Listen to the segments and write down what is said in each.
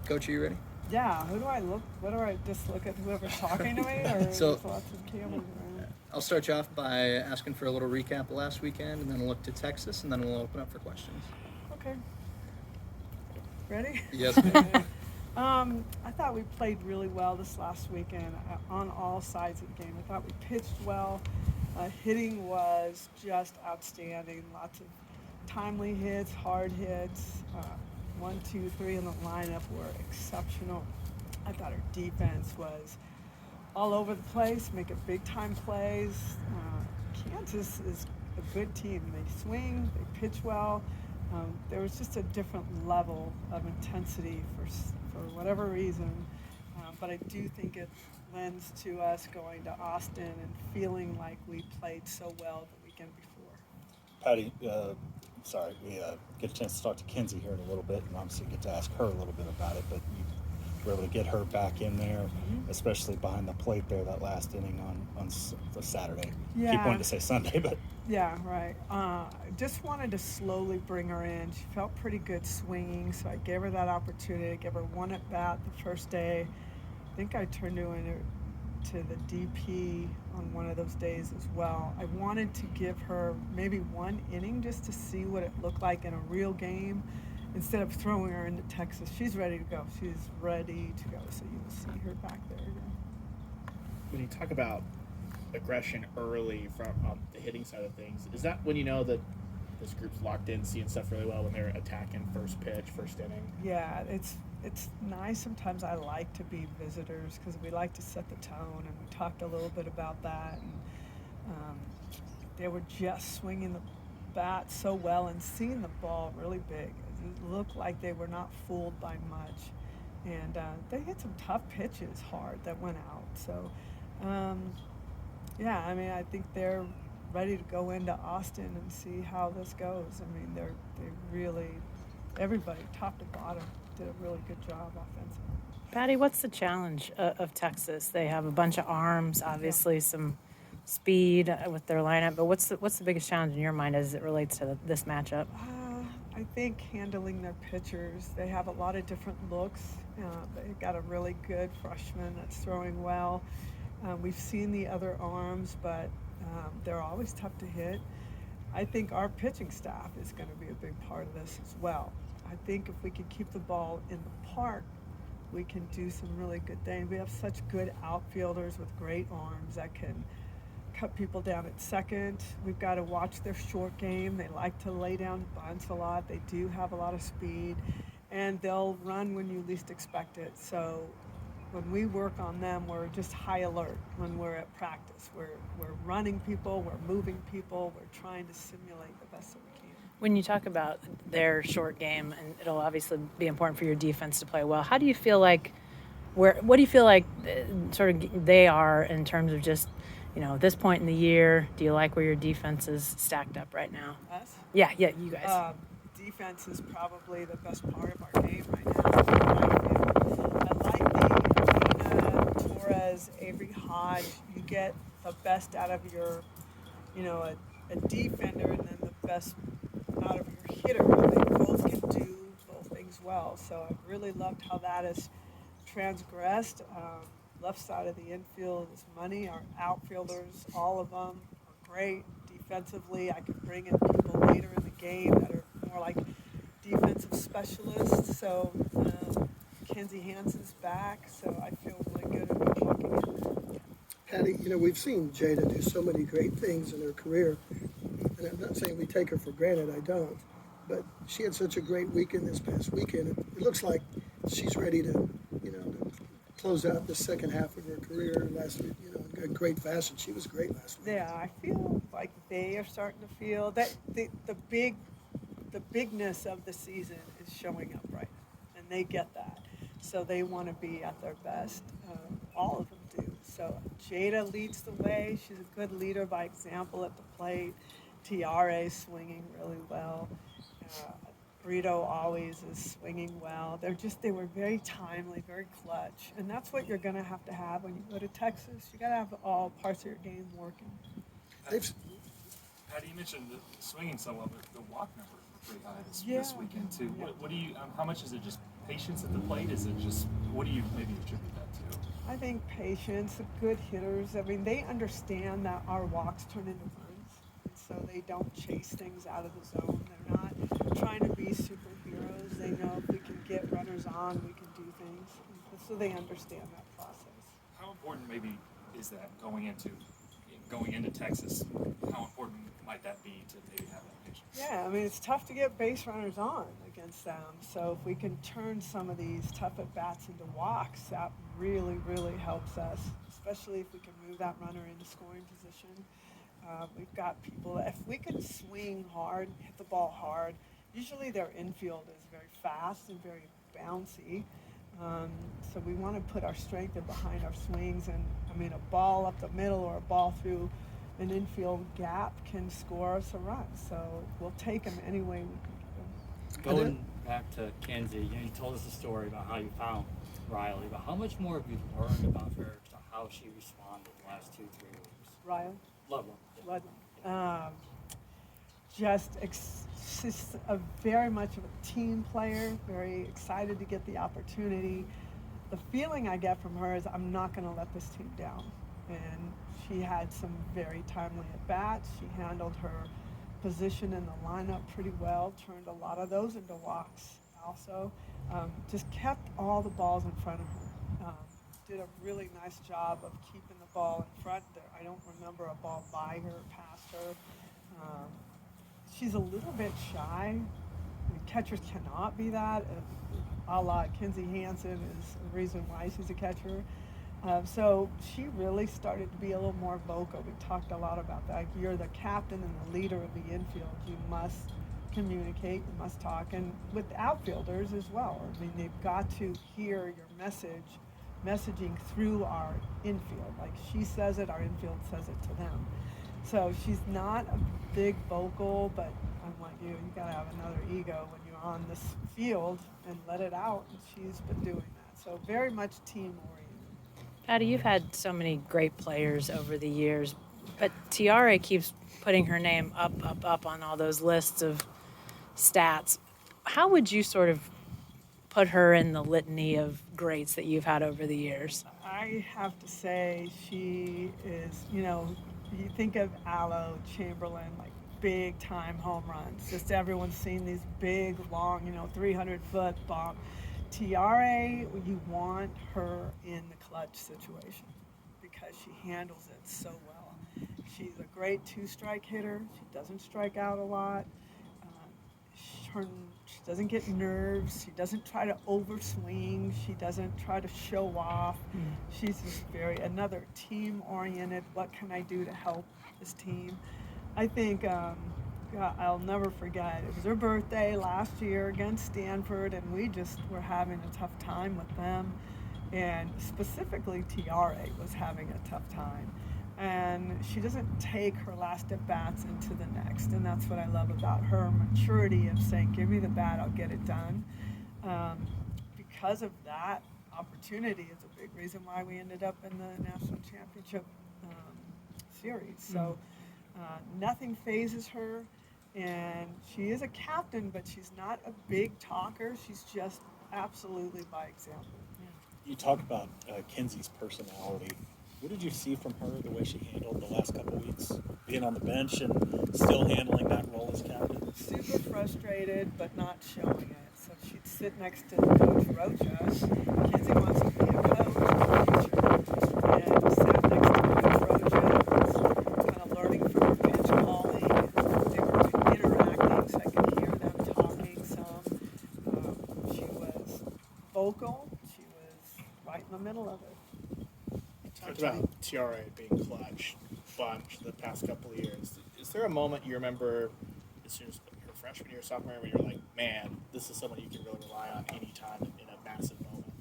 Coach, are you ready? Yeah, who do I look? What do I just look at whoever's talking to me, or So there's lots of cameras around? I'll start you off by asking for a little recap of last weekend, and then we'll look to Texas, and then we'll open up for questions. Okay, ready? Yes, ma'am. I thought we played really well this last weekend on all sides of the game. I thought we pitched well. Hitting was just outstanding. Lots of timely hits, hard hits. 1, 2, 3 in the lineup were exceptional. I thought our defense was all over the place, making big time plays. Kansas is a good team. They swing, they pitch well. There was just a different level of intensity for whatever reason. But I do think it lends to us going to Austin and feeling like we played so well the weekend before. Patty, sorry, we get a chance to talk to Kenzie here in a little bit, and obviously get to ask her a little bit about it. But you were able to get her back in there, especially behind the plate there that last inning on the Saturday. Yeah. Keep wanting to say Sunday, but Yeah, right. Just wanted to slowly bring her in. She felt pretty good swinging, so I gave her that opportunity. I gave her one at bat the first day. I think I turned her in to the DP on one of those days as well. I wanted to give her maybe one inning just to see what it looked like in a real game instead of throwing her into Texas. She's ready to go. She's ready to go, so you'll see her back there again. When you talk about aggression early from the hitting side of things, is that when you know that this group's locked in, seeing stuff really well when they're attacking first pitch, first inning? Yeah, it's nice. Sometimes I like to be visitors because we like to set the tone, and we talked a little bit about that. And they were just swinging the bat so well and seeing the ball really big. It looked like they were not fooled by much, and they hit some tough pitches hard that went out. So, yeah, I mean, I think they're ready to go into Austin and see how this goes. I mean, they really, everybody, top to bottom, did a really good job offensively. Patty, what's the challenge of Texas? They have a bunch of arms, obviously some speed with their lineup, but what's the biggest challenge in your mind as it relates to this matchup? I think handling their pitchers. They have a lot of different looks. They've got a really good freshman that's throwing well. We've seen the other arms, but they're always tough to hit. I think our pitching staff is going to be a big part of this as well. I think if we can keep the ball in the park, we can do some really good things. We have such good outfielders with great arms that can cut people down at second. We've got to watch their short game. They like to lay down bunts a lot. They do have a lot of speed, and they'll run when you least expect it. So when we work on them, we're just high alert when we're at practice. We're running people, we're moving people, we're trying to simulate the best that we can. When you talk about their short game, and it'll obviously be important for your defense to play well, how do you feel like what do you feel like sort of they are in terms of just, at this point in the year? Do you like where your defense is stacked up right now? Us? Yeah, you guys. Defense is probably the best part of our game right now. I like the Torres, Avery Hodge. You get the best out of your, a defender, and then the best out of your hitter. They both can do both things well. So I've really loved how that has transgressed. Left side of the infield is money. Our outfielders, all of them, are great defensively. I can bring in people later in the game that are more like defensive specialists. So Kenzie Hansen's back. So I feel really good about walking in. Patty, we've seen Jada do so many great things in her career, and I'm not saying we take her for granted, I don't, but she had such a great weekend this past weekend. It looks like she's ready to close out the second half of her career last week, in great fashion. She was great last week. Yeah, I feel like they are starting to feel that the bigness of the season is showing up right now, and they get that. So they want to be at their best. All of them do. So Jada leads the way. She's a good leader by example at the plate. Tiare swinging really well. Brito always is swinging well. They were very timely, very clutch. And that's what you're going to have when you go to Texas. You got to have all parts of your game working. Patty, you mentioned the swinging so well, but the walk numbers were pretty high this Yeah. weekend too. Yeah. What do you? How much is it just patience at the plate? Is it just what do you maybe attribute that to? I think patience, good hitters. I mean, they understand that our walks turn into runs, and so they don't chase things out of the zone. They're not trying to be superheroes. They know if we can get runners on, we can do things. And so they understand that process. How important maybe is that going into Texas? How important might that be to maybe have that patience? Yeah, I mean, it's tough to get base runners on against them. So if we can turn some of these tough at-bats into walks, that really, really helps us, especially if we can move that runner into scoring position. We've got people, if we can swing hard, hit the ball hard, usually their infield is very fast and very bouncy. So we want to put our strength in behind our swings. And, I mean, a ball up the middle or a ball through an infield gap can score us a run. So we'll take them any way we can get them. Going back to Kenzie, you told us a story about how you found Riley, but how much more have you learned about her to how she responded the last 2-3 weeks? Ryan? Ludlam. Ludlam. She's very much of a team player, very excited to get the opportunity. The feeling I get from her is I'm not going to let this team down. And she had some very timely at-bats. She handled her position in the lineup pretty well, turned a lot of those into walks also. Just kept all the balls in front of her. Did a really nice job of keeping the ball in front there. I don't remember a ball by her, past her. She's a little bit shy. I mean, catchers cannot be that. A la Kenzie Hansen is the reason why she's a catcher. So she really started to be a little more vocal. We talked a lot about that. You're the captain and the leader of the infield. You must communicate, you must talk, and with outfielders as well. I mean, they've got to hear your messaging through our infield. Like she says it, our infield says it to them. So she's not a big vocal, but unlike you gotta have another ego when you're on this field and let it out. And she's been doing that. So very much team oriented. Patty, you've had so many great players over the years, but Tiare keeps putting her name up on all those lists of stats. How would you sort of put her in the litany of greats that you've had over the years? I have to say she is, you think of Aloe, Chamberlain, like big time home runs. Just everyone's seen these big, long, 300-foot bomb. Tiare, you want her in the clutch situation because she handles it so well. She's a great two-strike hitter. She doesn't strike out a lot. She doesn't get nerves. She doesn't try to overswing. She doesn't try to show off. She's just another team-oriented, what can I do to help this team? I think I'll never forget. It was her birthday last year against Stanford, and we just were having a tough time with them. And specifically, Tiare was having a tough time. And she doesn't take her last at-bats into the next. And that's what I love about her maturity of saying, give me the bat, I'll get it done. Because of that opportunity, it's a big reason why we ended up in the national championship series. So nothing phases her. And she is a captain, but she's not a big talker. She's just absolutely by example. You talk about Kenzie's personality. What did you see from her, the way she handled the last couple weeks, being on the bench and still handling that role as captain? Super frustrated, but not showing it. So she'd sit next to Coach Rocha. Kenzie wants to be a coach, and sat next to Coach Rocha, kind of learning from her pitch calling. They were interacting, so I could hear them talking some. She was vocal. She was right in the middle of it. Talked about Tiare being clutch bunch the past couple of years. Is there a moment you remember as soon as your freshman year, sophomore year, when you're like, man, this is someone you can really rely on anytime in a massive moment?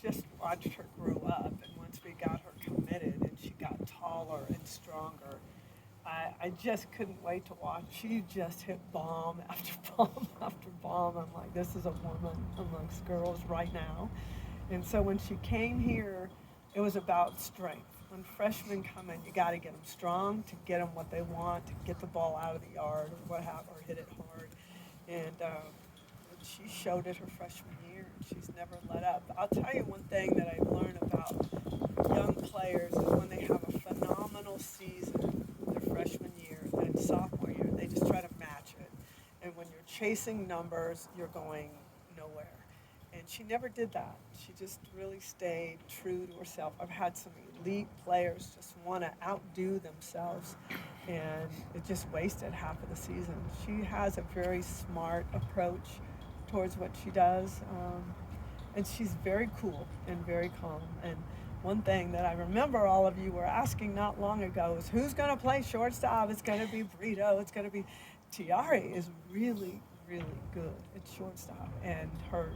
Just watched her grow up, and once we got her committed and she got taller and stronger, I just couldn't wait to watch. She just hit bomb after bomb after bomb. I'm like, this is a woman amongst girls right now. And so when she came here, it was about strength. when freshmen come in, you got to get them strong to get them what they want, to get the ball out of the yard or or hit it hard. And she showed it her freshman year. She's never let up. I'll tell you one thing that I've learned about young players is when they have a phenomenal season their freshman year and sophomore year, they just try to match it. And when you're chasing numbers, you're going nowhere. And she never did that. She just really stayed true to herself. I've had some elite players just want to outdo themselves, and it just wasted half of the season. She has a very smart approach towards what she does, and she's very cool and very calm. And one thing that I remember all of you were asking not long ago is who's going to play shortstop? It's going to be Brito. It's going to be Tiare is really, really good at shortstop, and her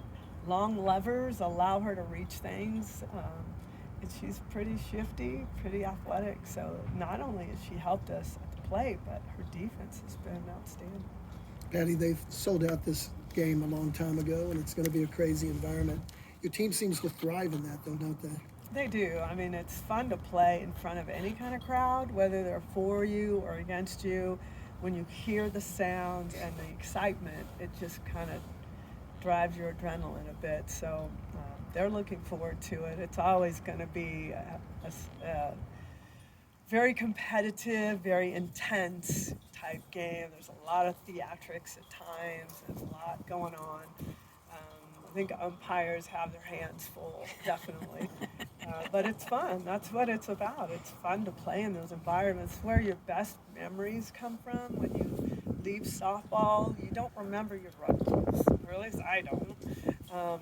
long levers allow her to reach things. And she's pretty shifty, pretty athletic. So not only has she helped us at the plate, but her defense has been outstanding. Patty, they've sold out this game a long time ago, and it's going to be a crazy environment. Your team seems to thrive in that, though, don't they? They do. I mean, it's fun to play in front of any kind of crowd, whether they're for you or against you. When you hear the sounds and the excitement, it just kind of drives your adrenaline a bit. So they're looking forward to it. It's always going to be a very competitive, very intense type game. There's a lot of theatrics at times. There's a lot going on. I think umpires have their hands full, definitely. But it's fun. That's what it's about. It's fun to play in those environments. Where your best memories come from when you leave softball. You don't remember your rivals, or at least I don't.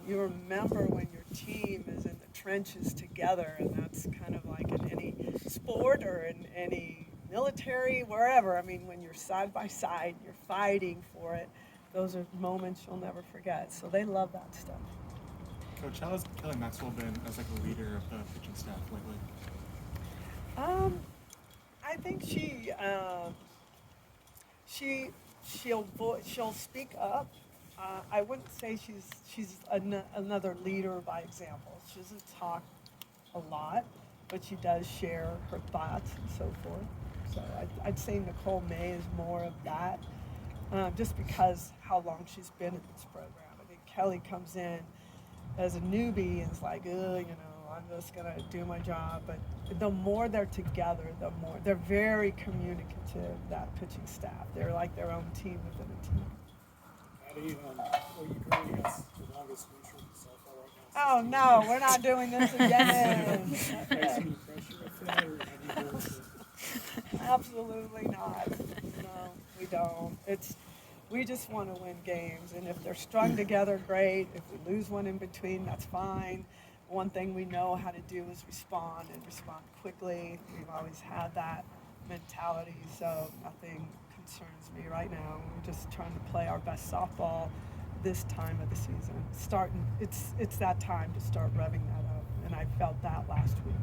You remember when your team is in the trenches together, and that's kind of like in any sport or in any military, wherever. I mean, when you're side by side, you're fighting for it. Those are moments you'll never forget. So they love that stuff. Coach, how has Kelly Maxwell been as like a leader of the pitching staff lately? I think she'll speak up. I wouldn't say she's another leader by example. She doesn't talk a lot, but she does share her thoughts and so forth. So I'd say Nicole May is more of that, just because how long she's been in this program. I think Kelly comes in as a newbie and it's like, I'm just gonna do my job. But the more they're together, the more they're very communicative. That pitching staff, they're like their own team within a team. Patty, are you grading us the longest neutral softball right now? Oh no, we're not doing this again. Facing pressure with that, or have you worked it? Absolutely not. No, we don't. We just want to win games, and if they're strung together, great. If we lose one in between, that's fine. One thing we know how to do is respond and respond quickly. We've always had that mentality, so nothing concerns me right now. We're just trying to play our best softball this time of the season. It's that time to start revving that up, and I felt that last week.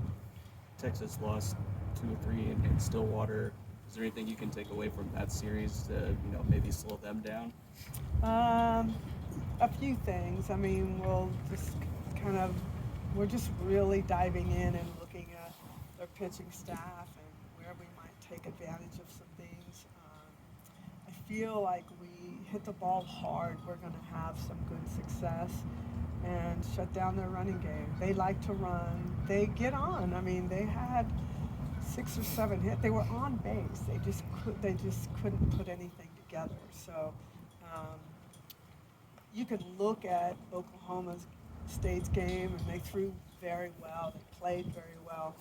Texas lost 2 or 3 in Stillwater. Is there anything you can take away from that series to, maybe slow them down? A few things. I mean, we're just really diving in and looking at their pitching staff and where we might take advantage of some things. I feel like we hit the ball hard. We're going to have some good success and shut down their running game. They like to run. They get on. I mean, they had 6 or 7 hits. They were on base. They just couldn't put anything together. So you could look at Oklahoma State's game, and they threw very well. They played very well.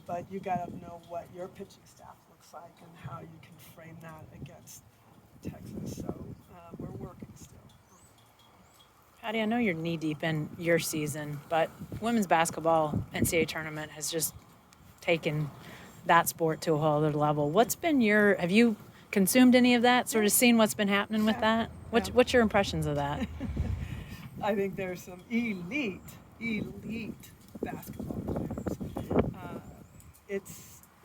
But you got to know what your pitching staff looks like and how you can frame that against Texas. So we're working still. Patty, I know you're knee deep in your season, but women's basketball NCAA tournament has just taken that sport to a whole other level. Have you consumed any of that, sort of seen what's been happening with that? What's your impressions of that? I think there's some elite basketball players.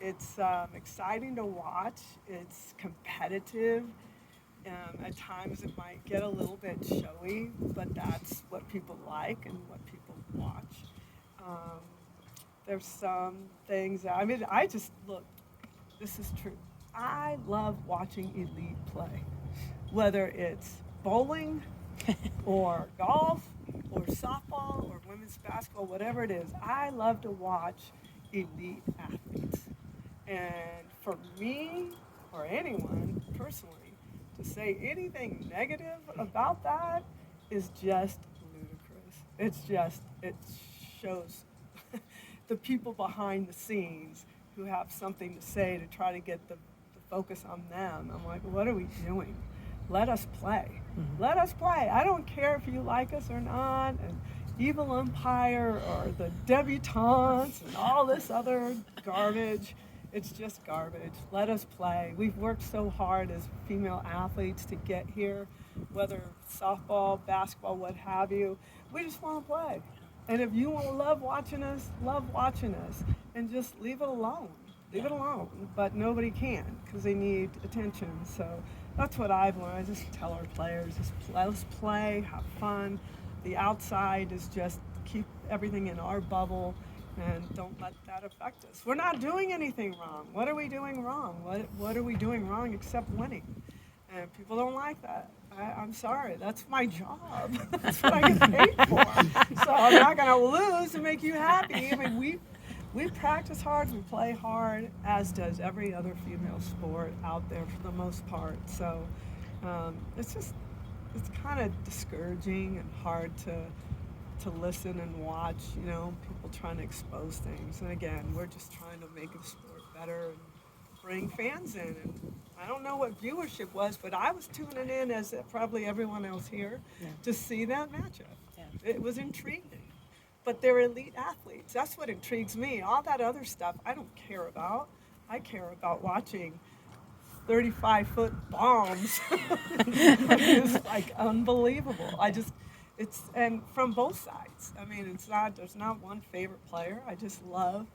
It's exciting to watch. It's competitive. At times it might get a little bit showy, but that's what people like and what people watch. There's some things that, I mean, I just, look, this is true. I love watching elite play, whether it's bowling or golf or softball or women's basketball, whatever it is. I love to watch elite athletes. And for me or anyone personally, to say anything negative about that is just ludicrous. It shows the people behind the scenes who have something to say to try to get the focus on them. I'm like, what are we doing? Let us play. Let us play. I don't care if you like us or not, and evil umpire or the debutantes and all this other garbage. It's just garbage. Let us play. We've worked so hard as female athletes to get here, whether softball, basketball, what have you. We just want to play. And if you want to love watching us, and just leave it alone. Leave it alone. But nobody can because they need attention. So that's what I've learned. I just tell our players, let's play, have fun. The outside is just keep everything in our bubble and don't let that affect us. We're not doing anything wrong. What are we doing wrong? What are we doing wrong except winning? And people don't like that. I'm sorry. That's my job. That's what I get paid for. So I'm not going to lose to make you happy. I mean, we practice hard, we play hard, as does every other female sport out there for the most part. So it's kind of discouraging and hard to listen and watch, people trying to expose things. And again, we're just trying to make the sport better and bring fans in. And I don't know what viewership was, but I was tuning in, as probably everyone else here, to see that matchup. Yeah. It was intriguing. But they're elite athletes. That's what intrigues me. All that other stuff I don't care about. I care about watching 35-foot bombs. It's like unbelievable. And from both sides. I mean, there's not one favorite player. I just love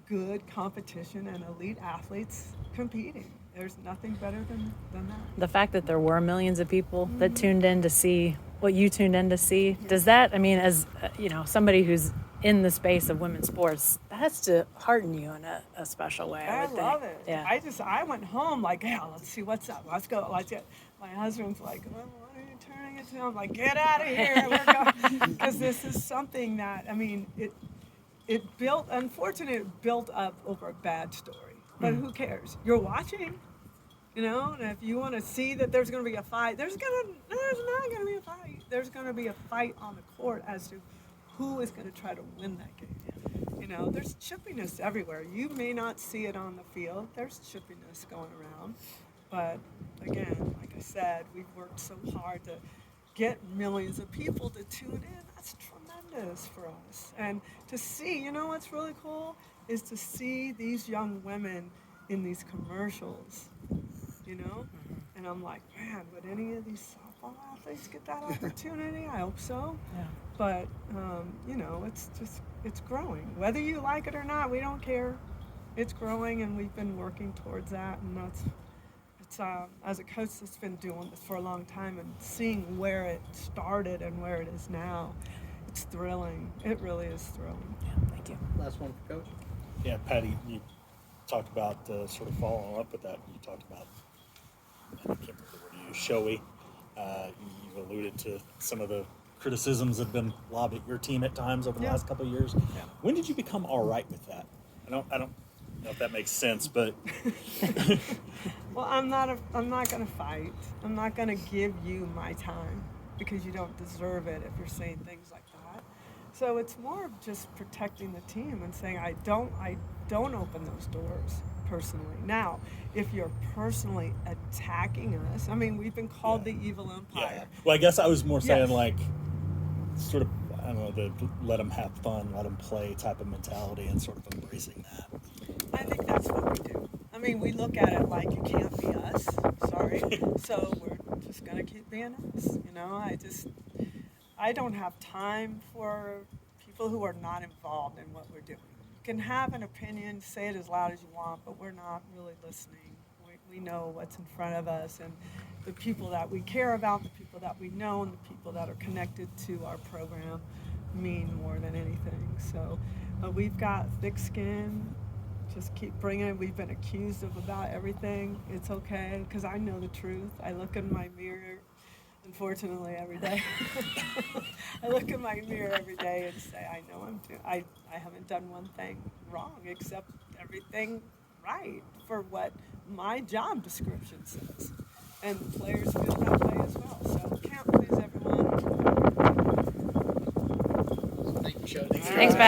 good competition and elite athletes competing. There's nothing better than that. The fact that there were millions of people that tuned in to see what you tuned in to see, does that, I mean, as somebody who's in the space of women's sports, that has to hearten you in a special way. I would love think. it. Yeah. I went home like, yeah, let's see what's up. Let's go. Let's get. My husband's like, well, what are you turning it to? I'm like, get out of here. We're going. Because this is something that, I mean, it built, unfortunately, it built up over a bad story. But who cares? You're watching, and if you want to see that there's going to be a fight, there's not going to be a fight. There's going to be a fight on the court as to who is going to try to win that game. There's chippiness everywhere. You may not see it on the field. There's chippiness going around. But again, like I said, we've worked so hard to get millions of people to tune in. That's tremendous for us. And to see, what's really cool is to see these young women in these commercials, And I'm like, man, would any of these softball athletes get that opportunity? I hope so. Yeah. But, it's growing. Whether you like it or not, we don't care. It's growing, and we've been working towards that. And it's as a coach that's been doing this for a long time and seeing where it started and where it is now, it's thrilling. It really is thrilling. Yeah, thank you. Last one for Coach. Yeah, Patty, you talked about sort of following up with that. You talked about, I can't remember the word you used, showy. You alluded to some of the criticisms that have been lobbed at your team at times over the last couple of years. Yeah. When did you become all right with that? I don't know if that makes sense, but Well, I'm not going to fight. I'm not going to give you my time because you don't deserve it if you're saying things like that. So it's more of just protecting the team and saying I don't open those doors personally. Now, if you're personally attacking us, I mean, we've been called the evil umpire. yeah. Well, I guess I was more saying Yes. like sort of, I don't know, the let them have fun, let them play type of mentality and sort of embracing that. I think that's what we do. I mean, we look at it like you can't be us. Sorry. So we're just going to keep being us. I don't have time for people who are not involved in what we're doing. You can have an opinion, say it as loud as you want, but we're not really listening. We know what's in front of us, and the people that we care about, the people that we know, and the people that are connected to our program, mean more than anything. So we've got thick skin. Just keep bringing it. We've been accused of about everything. It's okay, because I know the truth. I look in my mirror, unfortunately, every day. I look in my mirror every day and say, I know I haven't done one thing wrong except everything right for what my job description says. And the players feel that way as well. So can't please everyone. Thank you, Show. Thanks, Pat.